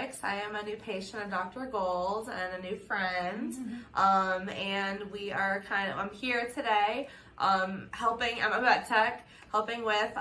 Alex. I am a new patient of Dr. Gold and a new friend. And we are I'm here today helping, I'm a vet tech, helping with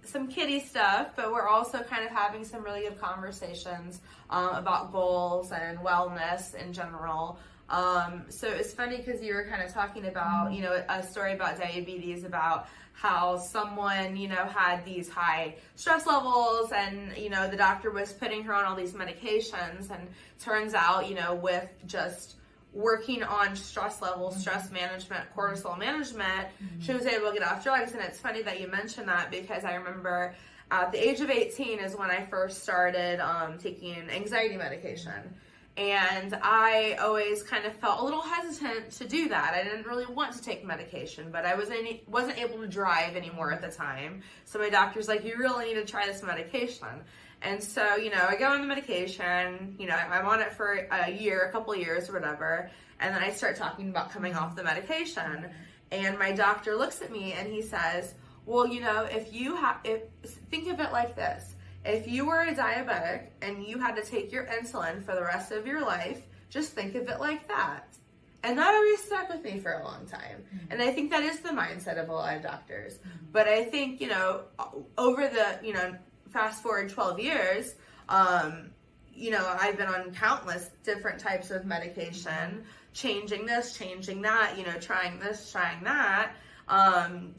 some kitty stuff, but we're also kind of having some really good conversations about goals and wellness in general. So it's funny because you were kind of talking about, you know, a story about diabetes, about how someone, you know, had these high stress levels and, you know, the doctor was putting her on all these medications, and turns out, you know, with just working on stress levels, stress management, cortisol management, she was able to get off drugs. And it's funny that you mentioned that, because I remember at the age of 18 is when I first started taking anxiety medication. And I always kind of felt a little hesitant to do that. I didn't really want to take medication, but I wasn't able to drive anymore at the time. So my doctor's like, you really need to try this medication. And so, you know, I go on the medication, you know, I'm on it for a couple of years or whatever. And then I start talking about coming off the medication. And my doctor looks at me and he says, well, you know, think of it like this. If you were a diabetic and you had to take your insulin for the rest of your life, just think of it like that. And that always stuck with me for a long time. And I think that is the mindset of a lot of doctors. But I think, you know, over the, you know, fast forward 12 years, you know, I've been on countless different types of medication, changing this, changing that, you know, trying this, trying that,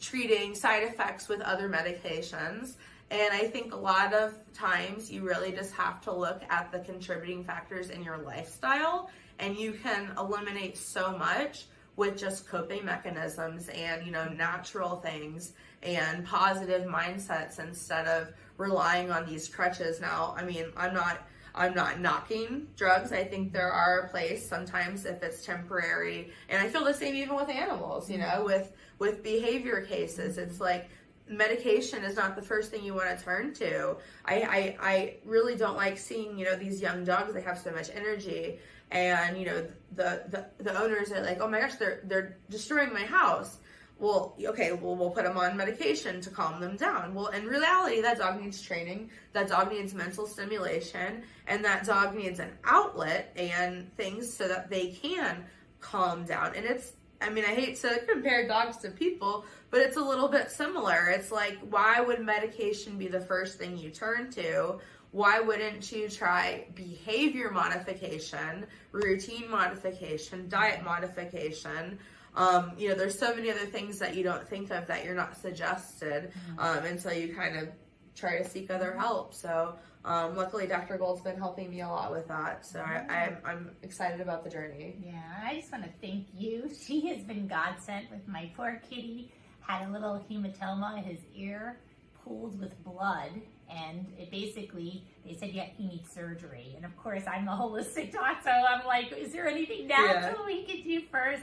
treating side effects with other medications. And I think a lot of times you really just have to look at the contributing factors in your lifestyle, and you can eliminate so much with just coping mechanisms and, you know, natural things and positive mindsets instead of relying on these crutches. Now, I mean, I'm not knocking drugs. I think there are a place sometimes if it's temporary. And I feel the same even with animals, you know, with behavior cases. It's like, medication is not the first thing you want to turn to. I really don't like seeing, you know, these young dogs, they have so much energy, and, you know, the owners are like, oh my gosh, they're destroying my house. Well, okay, well, we'll put them on medication to calm them down. Well, in reality, that dog needs training, that dog needs mental stimulation, and that dog needs an outlet and things so that they can calm down. And I hate to compare dogs to people, but it's a little bit similar. It's like, why would medication be the first thing you turn to? Why wouldn't you try behavior modification, routine modification, diet modification? You know, there's so many other things that you don't think of that you're not suggested until you kind of try to seek other help. So luckily Dr. Gold's been helping me a lot with that. So I'm excited about the journey. Yeah, I just want to thank you. She has been godsent with my poor kitty. Had a little hematoma, his ear pooled with blood, and it basically, they said, yeah, he needs surgery. And of course, I'm a holistic doc, so I'm like, is there anything natural we could do first?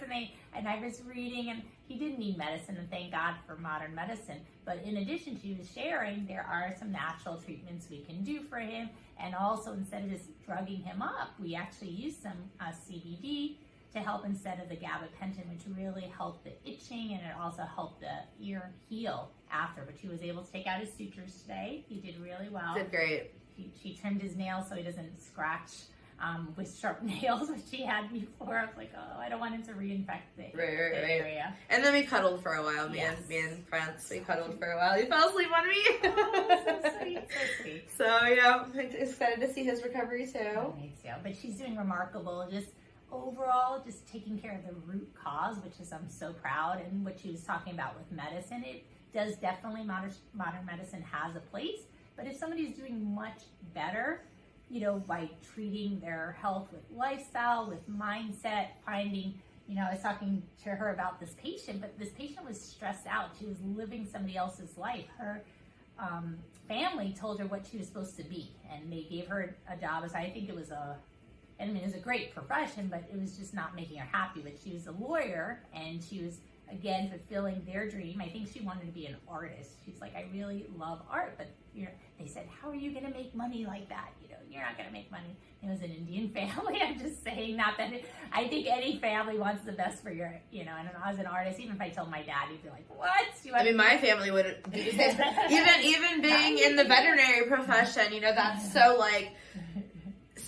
And I was reading, and he didn't need medicine, and thank God for modern medicine. But in addition, she was sharing, there are some natural treatments we can do for him. And also, instead of just drugging him up, we actually used some CBD to help instead of the gabapentin, which really helped the itching, and it also helped the ear heal after. But she was able to take out his sutures today. He did really well. Did great. She trimmed his nails so he doesn't scratch with sharp nails, which he had before. I was like, oh, I don't want him to reinfect the area. And then we cuddled for a while, me and France. We cuddled for a while. He fell asleep on me. Oh, so sweet, so sweet. So, yeah, I'm excited to see his recovery too. Me too. But she's doing remarkable. Just overall, just taking care of the root cause, which is, I'm so proud. And what she was talking about with medicine, it does definitely, modern medicine has a place. But if somebody's doing much better, you know, by treating their health with lifestyle, with mindset, finding, you know, I was talking to her about this patient, but this patient was stressed out. She was living somebody else's life. Her family told her what she was supposed to be, and they gave her a job as, I think it was it was a great profession, but it was just not making her happy. But she was a lawyer, and she was, again, fulfilling their dream. I think she wanted to be an artist. She's like, I really love art, but they said, how are you going to make money like that? You know, you're not going to make money. It was an Indian family. I'm just saying, not that I think any family wants the best for your, you know, and as an artist, even if I told my dad, he'd be like, what? My family would do the same. Even being in the veterinary profession, you know, that's so like,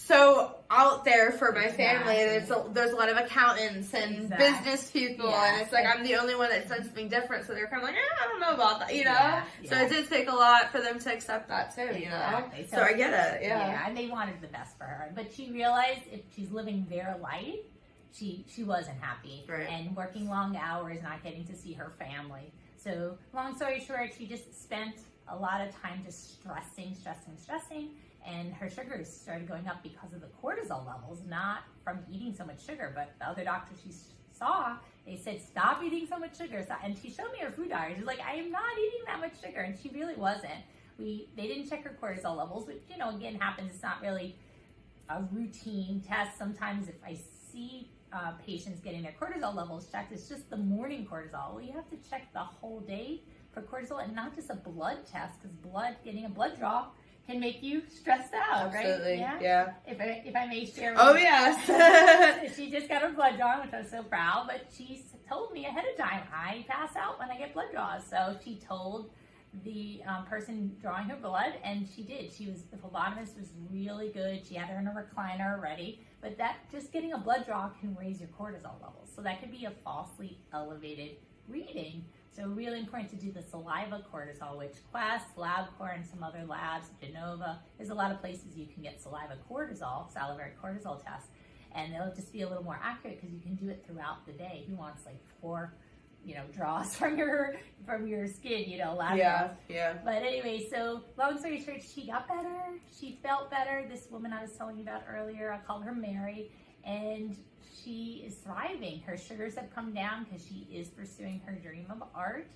so out there for my family. Exactly. There's a lot of accountants and Exactly. business people, Yeah. and it's like I'm the only one that said something different, so they're kind of like, I don't know about that, you know? Yeah, So yeah. it did take a lot for them to accept that too, you know? Exactly. So I get it, yeah. And they wanted the best for her. But she realized if she's living their life, she wasn't happy. Right. And working long hours, not getting to see her family. So long story short, she just spent a lot of time just stressing. And her sugars started going up because of the cortisol levels, not from eating so much sugar. But the other doctors she saw, they said, stop eating so much sugar. And she showed me her food diary. She's like, I am not eating that much sugar. And she really wasn't. They didn't check her cortisol levels, which, you know, again, happens. It's not really a routine test. Sometimes if I see patients getting their cortisol levels checked, it's just the morning cortisol. Well, you have to check the whole day for cortisol and not just a blood test, because getting a blood draw can make you stressed out, Absolutely. right? Yeah. If I may share. Oh, yes. She just got her blood drawn, which I was so proud, but she told me ahead of time, I pass out when I get blood draws. So she told the person drawing her blood, and she did. The phlebotomist was really good. She had her in a recliner already, but that just getting a blood draw can raise your cortisol levels. So that could be a falsely elevated reading. So really important to do the saliva cortisol, which Quest, LabCorp, and some other labs, Genova, there's a lot of places you can get saliva cortisol, salivary cortisol tests, and they'll just be a little more accurate because you can do it throughout the day. Who wants like 4, draws from your skin, lab draws. Yeah. But anyway, so long story short, she got better. She felt better. This woman I was telling you about earlier, I called her Mary, and she is thriving. Her sugars have come down because she is pursuing her dream of art.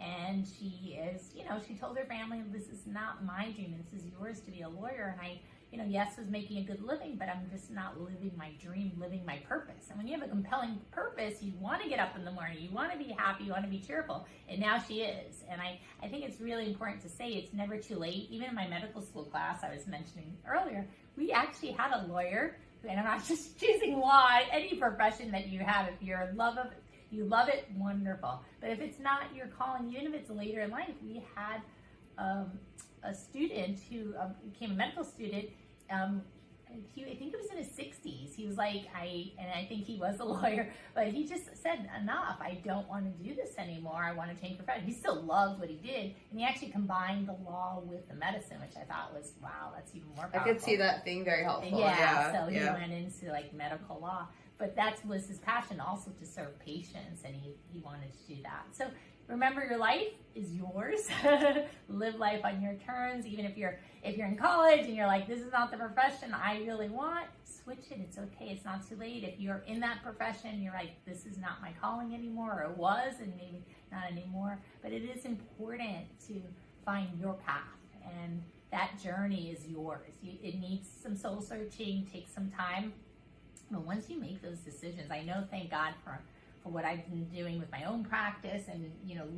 And she is, she told her family, this is not my dream. This is yours to be a lawyer. And I, yes, was making a good living, but I'm just not living my dream, living my purpose. And when you have a compelling purpose, you want to get up in the morning. You want to be happy. You want to be cheerful. And now she is. And I think it's really important to say it's never too late. Even in my medical school class I was mentioning earlier, we actually had a lawyer. And I'm not just choosing law, any profession that you have. If you're in love of it, you love it, wonderful. But if it's not your calling, even if it's later in life, we had a student who became a medical student. I think it was in his 60s. He was like, I think he was a lawyer, but he just said, enough. I don't want to do this anymore. I want to change profession. He still loved what he did, and he actually combined the law with the medicine, which I thought was, wow, that's even more powerful. I could see that being very helpful. So he went into like medical law, but that was his passion also, to serve patients, and he wanted to do that. So remember, your life is yours. Live life on your terms. Even if you're in college and you're like, this is not the profession I really want, switch it. It's okay. It's not too late. If you're in that profession, you're like, this is not my calling anymore, or it was, and maybe not anymore. But it is important to find your path, and that journey is yours. It needs some soul searching, takes some time. But once you make those decisions, I know, thank God for what I've been doing with my own practice and,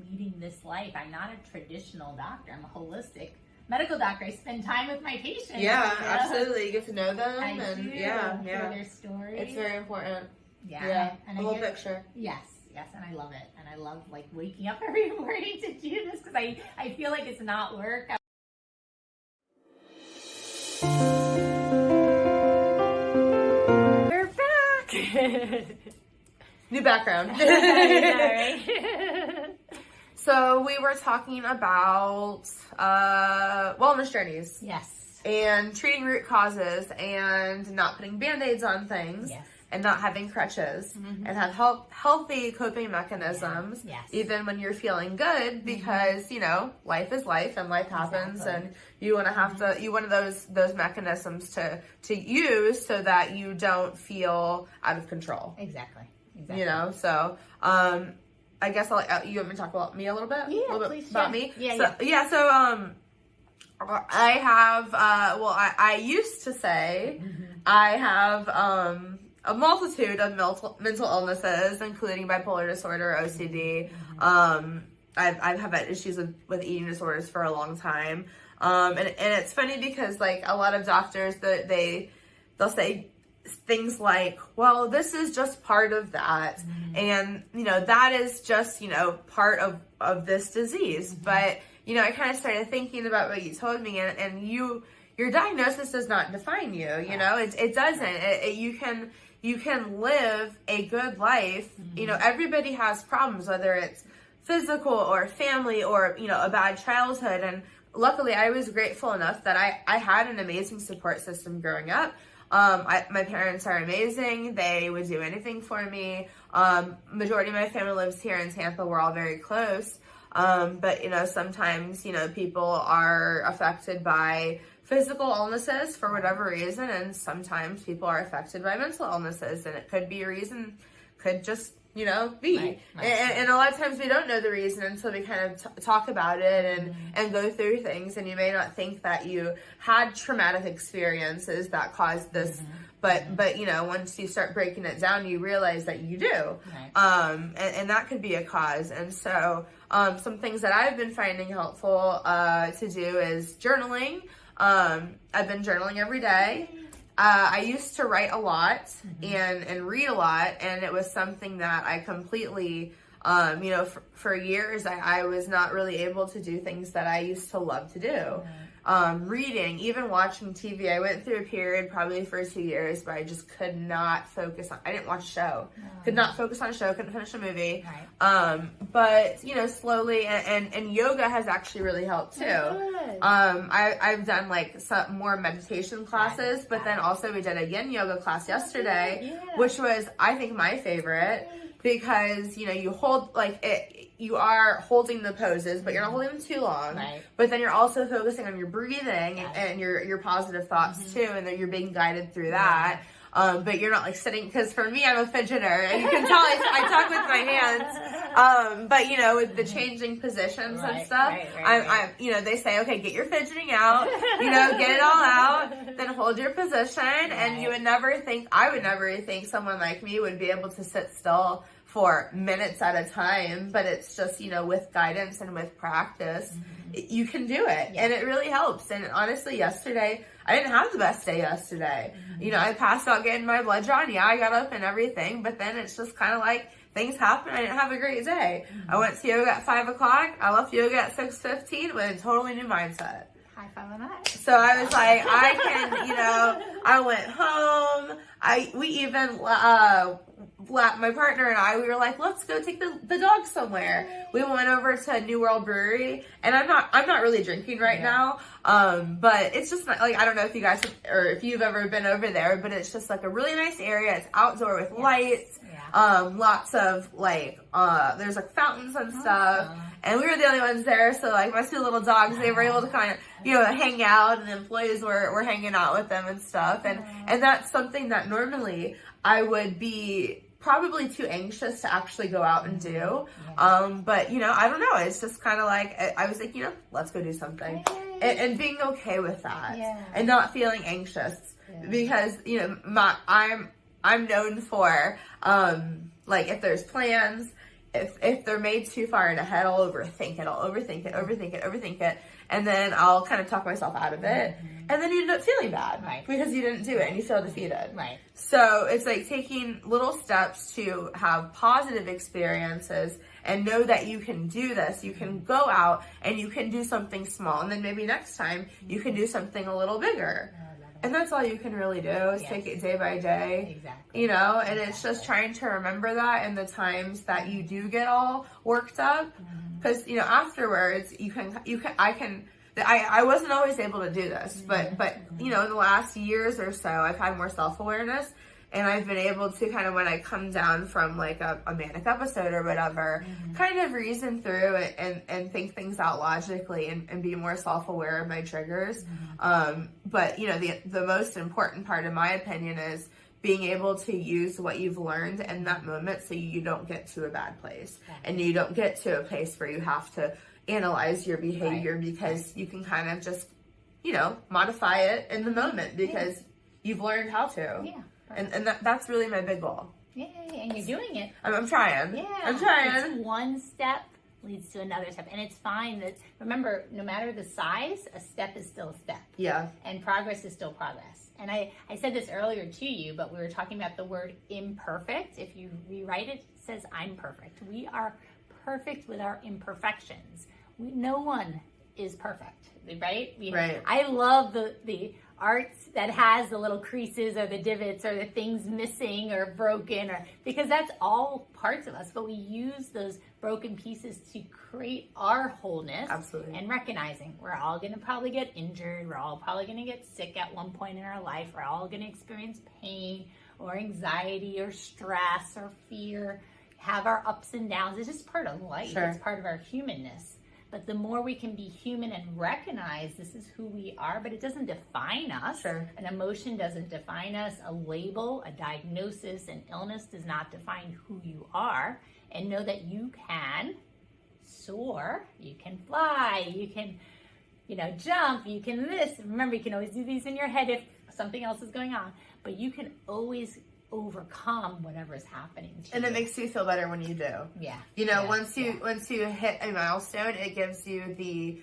leading this life. I'm not a traditional doctor. I'm a holistic medical doctor. I spend time with my patients. Yeah, absolutely. You get to know them. I do. Yeah. Their stories. It's very important. Yeah. And the whole picture. Yes, and I love it. And I love like waking up every morning to do this, because I feel like it's not work. We're back. New background. So we were talking about wellness journeys. Yes. And treating root causes, and not putting Band-Aids on things. Yes. And not having crutches. Mm-hmm. And have healthy coping mechanisms. Yeah. Yes. Even when you're feeling good, because, life is life and life happens. Exactly. And you want to have you want those mechanisms to use so that you don't feel out of control. Exactly. So I guess you want me to talk about me a little bit? Yeah, a little please. bit about me? Yeah. So I have, I used to say I have a multitude of mental illnesses, including bipolar disorder, OCD. I've had issues with eating disorders for a long time. And it's funny because like a lot of doctors, they'll say things like, well, this is just part of that. And, that is just, part of this disease. But, I kind of started thinking about what you told me, and you your diagnosis does not define you. You know, it doesn't. You can live a good life. You know, everybody has problems, whether it's physical or family or, you know, a bad childhood. And luckily I was grateful enough that I had an amazing support system growing up. My parents are amazing. They would do anything for me. Majority of my family lives here in Tampa. We're all very close. But, you know, sometimes, you know, people are affected by physical illnesses for whatever reason, and sometimes people are affected by mental illnesses, and it could be a reason, could just, you know, be. Right. And a lot of times we don't know the reason until we kind of talk about it and go through things, and you may not think that you had traumatic experiences that caused this, but you know, once you start breaking it down, you realize that you do. Right. And that could be a cause. And so some things that I've been finding helpful to do is journaling. I've been journaling every day. I used to write a lot and read a lot, and it was something that I completely, you know, for years I was not really able to do things that I used to love to do. Reading, even watching TV. I went through a period probably for 2 years where I just could not focus on, I didn't watch a show, could not focus on a show, couldn't finish a movie. Right. But, you know, slowly, and yoga has actually really helped too. I've done like some more meditation classes, but then also we did a yin yoga class yesterday, which was, I think, my favorite, because, you know, you hold, like, you are holding the poses, but you're not holding them too long. Right. But then you're also focusing on your breathing and your positive thoughts too, and then you're being guided through that. But you're not like sitting, because for me, I'm a fidgeter, and you can tell I talk with my hands. But you know, with the changing positions and stuff, I'm, you know, they say, okay, get your fidgeting out, you know, get it all out, then hold your position, and you would never think, I would never think someone like me would be able to sit still for minutes at a time, but it's just, you know, with guidance and with practice, you can do it, and it really helps. And honestly, yesterday, I didn't have the best day yesterday. You know, I passed out getting my blood drawn. Yeah, I got up and everything, but then it's just kind of like things happen. I didn't have a great day. I went to yoga at 5 o'clock. I left yoga at 6:15 with a totally new mindset. High five on that. So I was like, I can, you know, I went home. We even, my partner and I, we were like, let's go take the dog somewhere. We went over to New World Brewery, and I'm not really drinking right now. But it's just like, I don't know if you guys, or if you've ever been over there, but it's just like a really nice area. It's outdoor with lights, lots of like, there's like fountains and stuff. And we were the only ones there, so like my two little dogs, they were able to kind of, you know, hang out, and the employees were hanging out with them and stuff. And that's something that normally I would be probably too anxious to actually go out and do. But, you know, I don't know. It's just kind of like, I was like, you know, let's go do something. And being okay with that. And not feeling anxious. Because, you know, I'm known for, like, if there's plans, if they're made too far in ahead, I'll overthink it. And then I'll kind of talk myself out of it. And then you end up feeling bad because you didn't do it and you feel defeated. So it's like taking little steps to have positive experiences and know that you can do this. You can go out and you can do something small. And then maybe next time you can do something a little bigger. And that's all you can really do is take it day by day, you know, and it's just trying to remember that in the times that you do get all worked up. Because, you know, afterwards I wasn't always able to do this, but, you know, in the last years or so, I've had more self-awareness, and I've been able to kind of, when I come down from like a manic episode or whatever, kind of reason through it and think things out logically and be more self-aware of my triggers. But, you know, the most important part, in my opinion, is being able to use what you've learned in that moment so you don't get to a bad place and you don't get to a place where you have to analyze your behavior because you can kind of just, you know, modify it in the moment because you've learned how to. And that's really my big goal. And you're doing it. I'm trying. I'm trying. It's one step leads to another step. And it's fine that, remember, no matter the size, a step is still a step. And progress is still progress. And I said this earlier to you, but we were talking about the word imperfect. If you rewrite it, it says I'm perfect. We are perfect with our imperfections. No one is perfect, right? Right. I love the arts that has the little creases or the divots or the things missing or broken, or because that's all parts of us, but we use those broken pieces to create our wholeness. Absolutely. And recognizing we're all going to probably get injured, we're all probably going to get sick at one point in our life, we're all going to experience pain or anxiety or stress or fear, have our ups and downs. It's just part of life. Sure. It's part of our humanness. But the more we can be human and recognize this is who we are, but it doesn't define us. Sure. An emotion doesn't define us. A label, a diagnosis, an illness does not define who you are. And know that you can soar, you can fly, you can, jump, you can this. Remember, you can always do these in your head if something else is going on. But you can always overcome whatever is happening to you. And it makes you feel better when you do. Yeah. Once you hit a milestone, it gives you the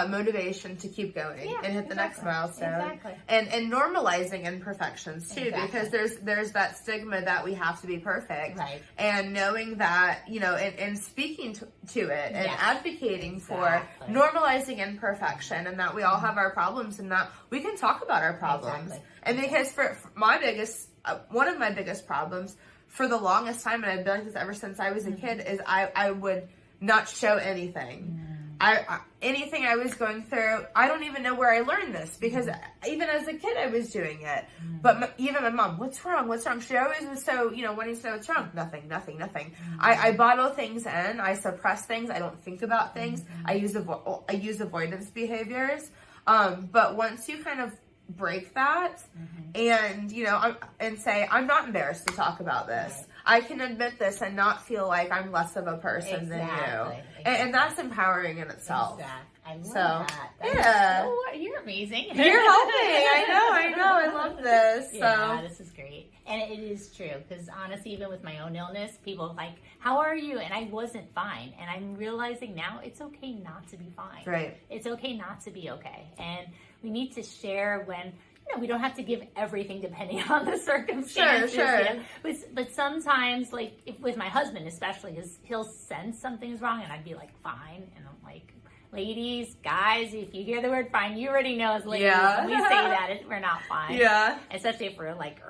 motivation to keep going and hit the next milestone. Exactly. And normalizing imperfections too, Exactly. because there's that stigma that we have to be perfect. Right. And knowing that, and speaking to it and advocating for normalizing imperfection, and that we all have our problems and that we can talk about our problems. Exactly. And because for one of my biggest problems for the longest time, and I've been like this ever since I was a kid, is I would not show anything. Anything I was going through, I don't even know where I learned this, because even as a kid I was doing it. But even my mom, what's wrong? She always was so, wanting to know what's wrong. Nothing. I bottle things in. I suppress things. I don't think about things. I use avoidance behaviors. But once you kind of break that and and say, I'm not embarrassed to talk about this. Right. I can admit this and not feel like I'm less of a person than you. And that's empowering in itself. I love that. You're amazing. You're helping. I know. I love this. Yeah, this is great. And it is true, because honestly, even with my own illness, people are like, how are you? And I wasn't fine. And I'm realizing now it's okay not to be fine. Right. It's okay not to be okay. And we need to share when, we don't have to give everything depending on the circumstances. Sure. But sometimes, like with my husband especially, because he'll sense something's wrong and I'd be like, fine. And I'm like, ladies, guys, if you hear the word fine, you already know as ladies, when we say that, we're not fine. Yeah. Especially if we're like,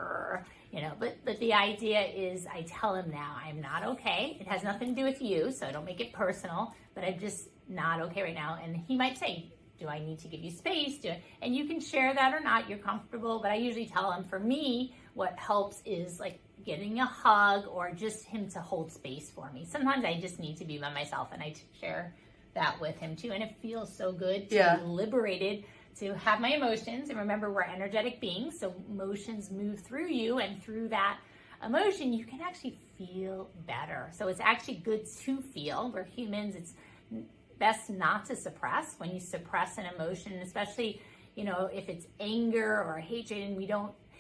but the idea is I tell him now, I'm not okay. It has nothing to do with you, so don't make it personal, but I'm just not okay right now. And he might say, do I need to give you space? And you can share that or not, you're comfortable, but I usually tell him, for me, what helps is like getting a hug or just him to hold space for me. Sometimes I just need to be by myself, and I share that with him too. And it feels so good to be liberated, to have my emotions. And remember, we're energetic beings, so emotions move through you, and through that emotion, you can actually feel better. So it's actually good to feel. We're humans. It's best not to suppress. When you suppress an emotion, especially, if it's anger or hatred, and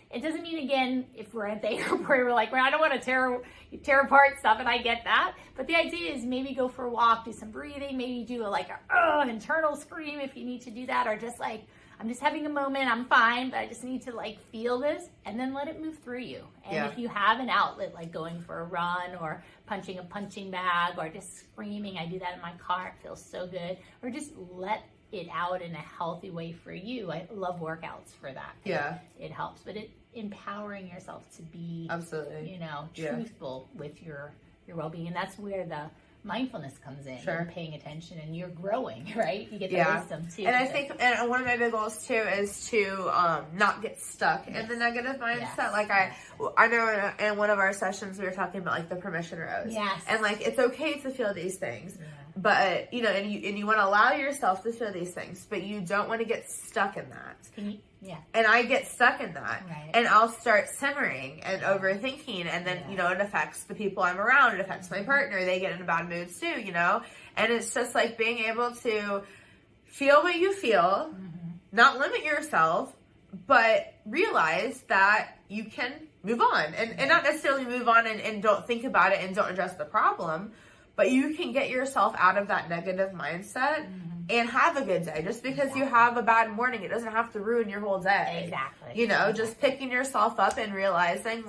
it doesn't mean, again, if we're at the airport, we're like, well, I don't want to tear apart stuff, and I get that. But the idea is maybe go for a walk, do some breathing, maybe do an internal scream if you need to do that, or just like, I'm just having a moment, I'm fine, but I just need to feel this, and then let it move through you. And if you have an outlet, like going for a run or punching a punching bag or just screaming, I do that in my car, it feels so good, or just let it out in a healthy way for you. I love workouts for that. Yeah. It helps, but empowering yourself to be, absolutely, truthful with your well-being. And that's where the mindfulness comes in. Sure. And paying attention, and you're growing, right? You get the wisdom too. And I think, and one of my big goals too is to not get stuck in the negative mindset. Like I know in one of our sessions we were talking about the permission rose. Yes. And it's okay to feel these things. Yeah. But and you want to allow yourself to feel these things, but you don't want to get stuck in that. And I get stuck in that, and I'll start simmering and overthinking, and then it affects the people I'm around. It affects my partner; they get in bad moods too, And it's just being able to feel what you feel, not limit yourself, but realize that you can move on, and not necessarily move on and don't think about it and don't address the problem. But you can get yourself out of that negative mindset and have a good day. Just because you have a bad morning, it doesn't have to ruin your whole day. Exactly. Just picking yourself up and realizing,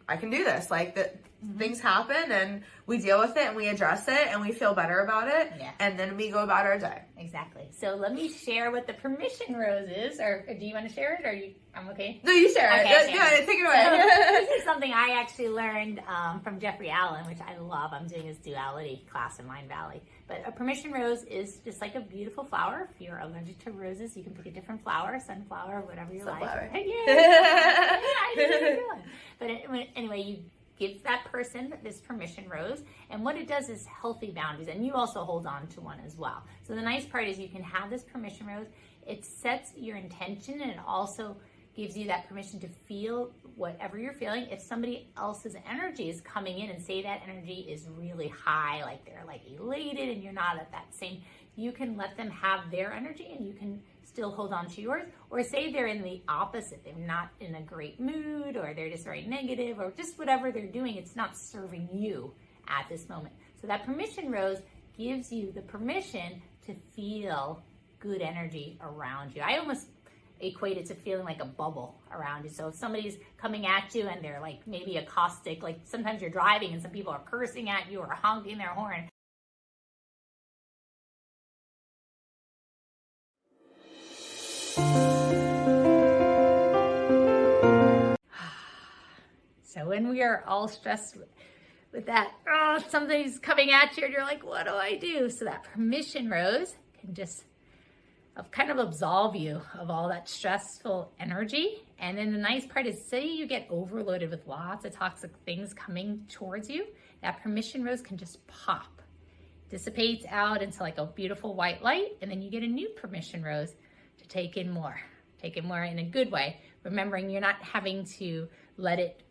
I can do this. Like that things happen and we deal with it and we address it and we feel better about it. Yeah. And then we go about our day. Exactly. So let me share what the permission rose is, or do you want to share it, or I'm okay? No, you share Okay, it. Yeah, take it away. So, this is something I actually learned from Jeffrey Allen, which I love. I'm doing his duality class in Mind Valley. But a permission rose is just like a beautiful flower. If you're allergic to roses, you can pick a different flower, sunflower, whatever you like. Hey, yeah, I know what you're doing. But anyway, you give that person this permission rose, and what it does is healthy boundaries, and you also hold on to one as well. So the nice part is you can have this permission rose. It sets your intention, and it also gives you that permission to feel whatever you're feeling. If somebody else's energy is coming in, and say that energy is really high, like they're like elated and you're not at that same, you can let them have their energy and you can still hold on to yours. Or say they're in the opposite, they're not in a great mood, or they're just very negative, or just whatever they're doing, it's not serving you at this moment. So that permission rose gives you the permission to feel good energy around you. I almost equate it to feeling like a bubble around you. So if somebody's coming at you and they're like maybe a caustic, like sometimes you're driving and some people are cursing at you or honking their horn. So when we are all stressed with that, oh, something's coming at you and you're like, what do I do? So that permission rose can just kind of absolve you of all that stressful energy. And then the nice part is, say you get overloaded with lots of toxic things coming towards you, that permission rose can just pop, dissipates out into like a beautiful white light, and then you get a new permission rose to take in more in a good way, remembering you're not having to let it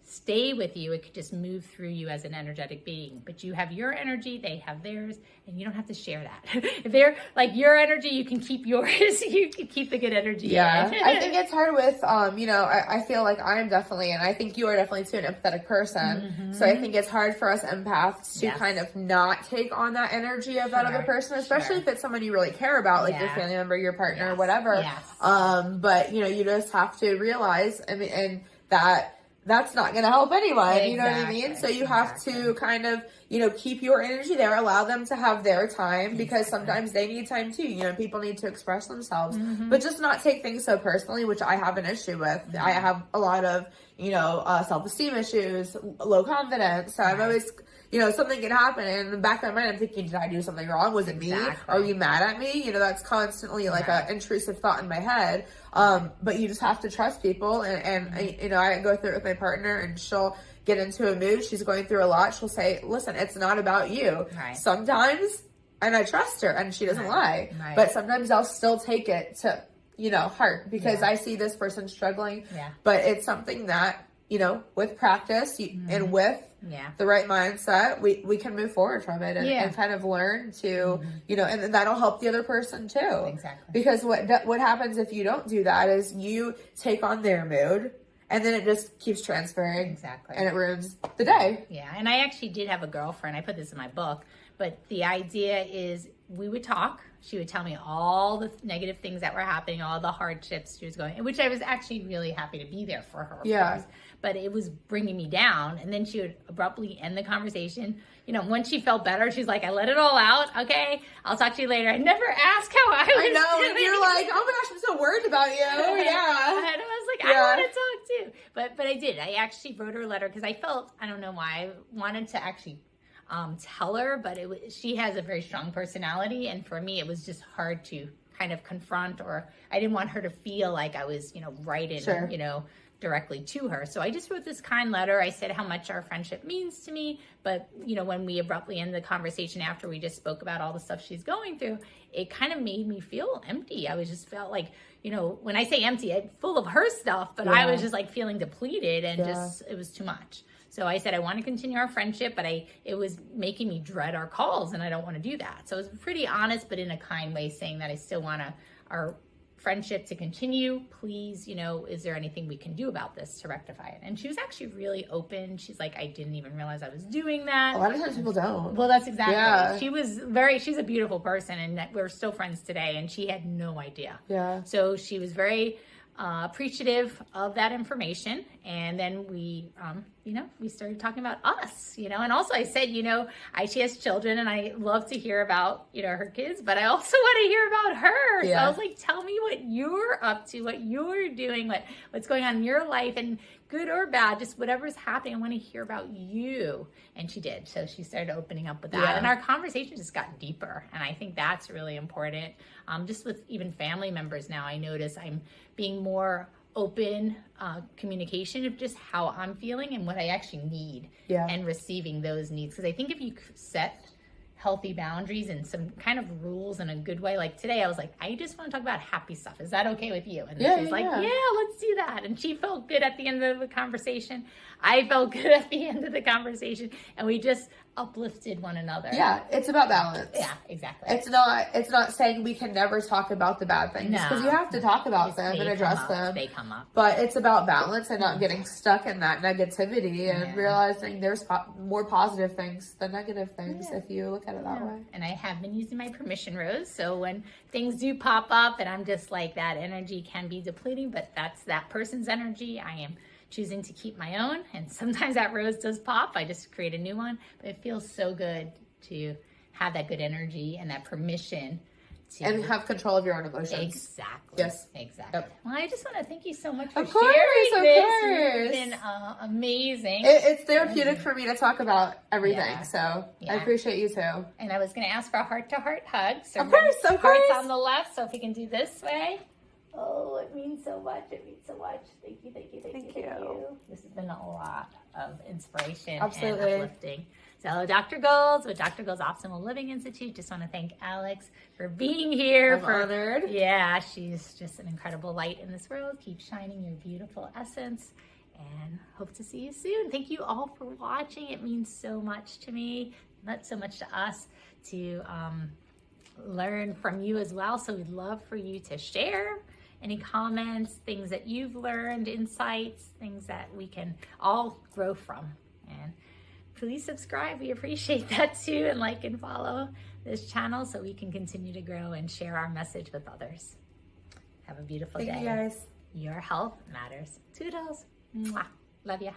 stay with you. It could just move through you as an energetic being, but you have your energy, they have theirs, and you don't have to share that. If they're like your energy, you can keep yours. You can keep the good energy. Yeah. I think it's hard with, I feel like I'm definitely, and I think you are definitely too, an empathetic person. So I think it's hard for us empaths to kind of not take on that energy of that other person, especially if it's someone you really care about, like your family member, your partner, whatever. But you just have to realize, and that's not going to help anyone, you know what I mean? So you have to kind of, keep your energy there, allow them to have their time, because sometimes they need time too. People need to express themselves, but just not take things so personally, which I have an issue with. I have a lot of, self-esteem issues, low confidence. So I'm always, something can happen, and in the back of my mind, I'm thinking, did I do something wrong? Was it me? Are you mad at me? That's constantly like an intrusive thought in my head. But you just have to trust people. And I go through it with my partner, and she'll get into a mood. She's going through a lot. She'll say, listen, it's not about you. Sometimes, and I trust her, and she doesn't lie, but sometimes I'll still take it to, heart, because I see this person struggling, but it's something that, with practice and with the right mindset, we can move forward from it and kind of learn to, and that'll help the other person too. Exactly. Because what happens if you don't do that is you take on their mood, and then it just keeps transferring. Exactly. And it ruins the day. Yeah. And I actually did have a girlfriend. I put this in my book, but the idea is we would talk. She would tell me all the negative things that were happening, all the hardships she was going, which I was actually really happy to be there for her. Yeah. But it was bringing me down. And then she would abruptly end the conversation. Once she felt better, she's like, I let it all out. Okay, I'll talk to you later. I never asked how I was doing. And you're like, oh my gosh, I'm so worried about you. Oh yeah. And I was like, I want to talk too. But I did. I actually wrote her a letter because I felt, I don't know why, I wanted to actually tell her, but she has a very strong personality, and for me it was just hard to kind of confront, or I didn't want her to feel like I was writing directly to her. So I just wrote this kind letter. I said how much our friendship means to me, but when we abruptly ended the conversation after we just spoke about all the stuff she's going through, it kind of made me feel empty. I was just felt like, when I say empty, I'm full of her stuff, but I was just like feeling depleted, and just it was too much. So I said, I want to continue our friendship, but it was making me dread our calls, and I don't want to do that. So I was pretty honest, but in a kind way, saying that I still want our friendship to continue. Please, is there anything we can do about this to rectify it? And she was actually really open. She's like, I didn't even realize I was doing that. A lot of times people don't. Well, that's exactly. Yeah. She's a beautiful person, and we're still friends today, and she had no idea. Yeah. So she was very appreciative of that information, And then we, we started talking about us, and also I said, she has children and I love to hear about, her kids, but I also want to hear about her. Yeah. So I was like, tell me what you're up to, what you're doing, what's going on in your life, and good or bad, just whatever's happening. I want to hear about you. And she did. So she started opening up with that. Yeah. And our conversation just got deeper. And I think that's really important. Just with even family members now, I notice I'm being more open communication of just how I'm feeling and what I actually need, and receiving those needs. Because I think if you set healthy boundaries and some kind of rules in a good way, like today I was like, I just want to talk about happy stuff. Is that okay with you? And she's like, yeah, let's do that. And she felt good at the end of the conversation. I felt good at the end of the conversation, and we just uplifted one another. Yeah, it's about balance. Yeah, exactly. It's not saying we can never talk about the bad things, because you have to talk about them and address them. They come up. But it's about balance and not getting stuck in that negativity, and realizing there's more positive things than negative things if you look at it that way. And I have been using my permission rose, so when things do pop up and I'm just like, that energy can be depleting, but that's that person's energy. I am choosing to keep my own, and sometimes that rose does pop. I just create a new one, but it feels so good to have that good energy and that permission to have control of your own emotions. Exactly. Yes. Exactly. Yep. Well, I just want to thank you so much for Of course, sharing of this. course. You've been amazing. It's therapeutic for me to talk about everything, Yeah. so Yeah. I appreciate you too. And I was going to ask for a heart-to-heart hug. So Of course. hearts on the left, so if we can do this way. Oh, it means so much. It means so much. Thank you, thank you, thank you. This has been a lot of inspiration Absolutely. and uplifting. So Dr. Golds with Dr. Golds Optimal Living Institute, just want to thank Alex for being here. I'm honored. Yeah, she's just an incredible light in this world. Keep shining your beautiful essence, and hope to see you soon. Thank you all for watching. It means so much to me. Not so much to us to learn from you as well. So we'd love for you to share any comments, things that you've learned, insights, things that we can all grow from. And please subscribe. We appreciate that too. And like and follow this channel so we can continue to grow and share our message with others. Have a beautiful day. Thank you guys. Your health matters. Toodles. Mwah. Love ya.